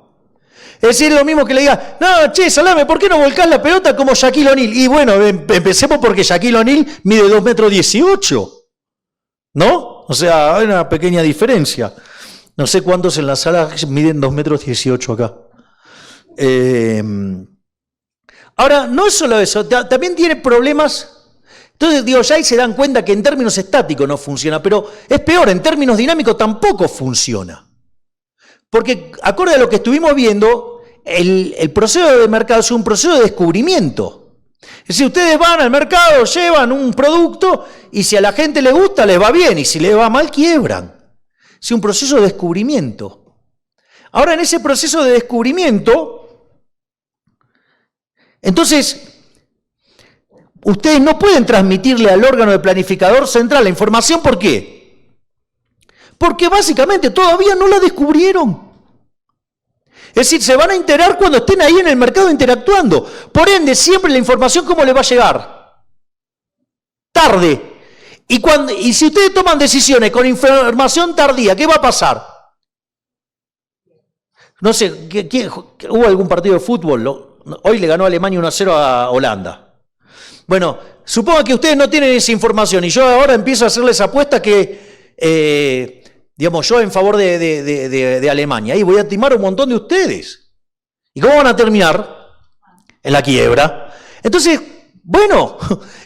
Es decir, lo mismo que le diga, no, che, Salame, ¿por qué no volcás la pelota como Shaquille O'Neal? Y bueno, empecemos porque Shaquille O'Neal mide 2,18 m, ¿no? O sea, hay una pequeña diferencia. No sé cuántos en la sala miden 2,18 m acá. Ahora, no es solo eso, también tiene problemas. Entonces, ya ahí se dan cuenta que en términos estáticos no funciona, pero es peor, en términos dinámicos tampoco funciona. Porque, acorde a lo que estuvimos viendo, el proceso de mercado es un proceso de descubrimiento. Es decir, ustedes van al mercado, llevan un producto y si a la gente le gusta, les va bien y si les va mal, quiebran. Es un proceso de descubrimiento. Ahora, en ese proceso de descubrimiento, entonces, ustedes no pueden transmitirle al órgano de planificador central la información, ¿por qué? Porque básicamente todavía no la descubrieron. Es decir, se van a enterar cuando estén ahí en el mercado interactuando. Por ende, siempre la información, ¿cómo le va a llegar? Tarde. Y si ustedes toman decisiones con información tardía, ¿qué va a pasar? No sé, ¿hubo algún partido de fútbol? Hoy le ganó Alemania 1-0 a Holanda. Bueno, supongo que ustedes no tienen esa información y yo ahora empiezo a hacerles apuesta que, Digamos, yo en favor de Alemania, y voy a timar a un montón de ustedes. ¿Y cómo van a terminar? En la quiebra. Entonces, bueno,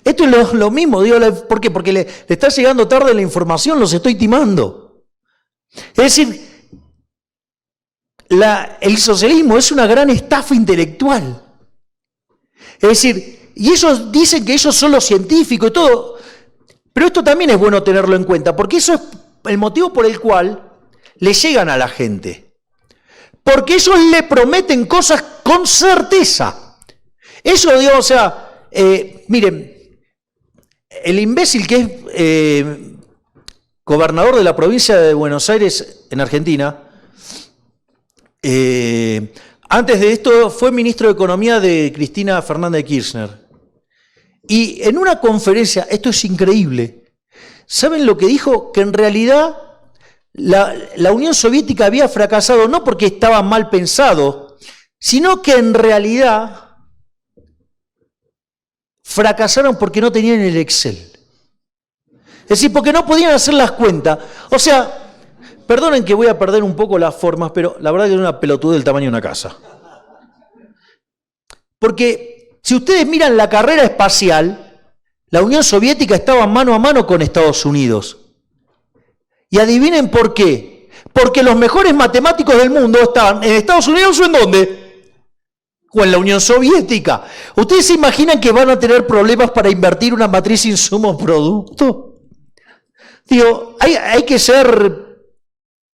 esto es lo mismo. Digo, ¿por qué? Porque le está llegando tarde la información, los estoy timando. Es decir, el socialismo es una gran estafa intelectual. Es decir, y ellos dicen que ellos son los científicos y todo, pero esto también es bueno tenerlo en cuenta, porque eso es el motivo por el cual le llegan a la gente. Porque ellos le prometen cosas con certeza. Eso, digo, o sea, miren, el imbécil que es gobernador de la provincia de Buenos Aires, en Argentina, antes de esto fue ministro de Economía de Cristina Fernández de Kirchner. Y en una conferencia, esto es increíble, ¿saben lo que dijo? Que en realidad la Unión Soviética había fracasado no porque estaba mal pensado, sino que en realidad fracasaron porque no tenían el Excel. Es decir, porque no podían hacer las cuentas. O sea, perdonen que voy a perder un poco las formas, pero la verdad que es una pelotudez del tamaño de una casa. Porque si ustedes miran la carrera espacial, la Unión Soviética estaba mano a mano con Estados Unidos. Y adivinen por qué. Porque los mejores matemáticos del mundo estaban en Estados Unidos o en ¿dónde? O en la Unión Soviética. ¿Ustedes se imaginan que van a tener problemas para invertir una matriz insumo-producto? Digo, hay que ser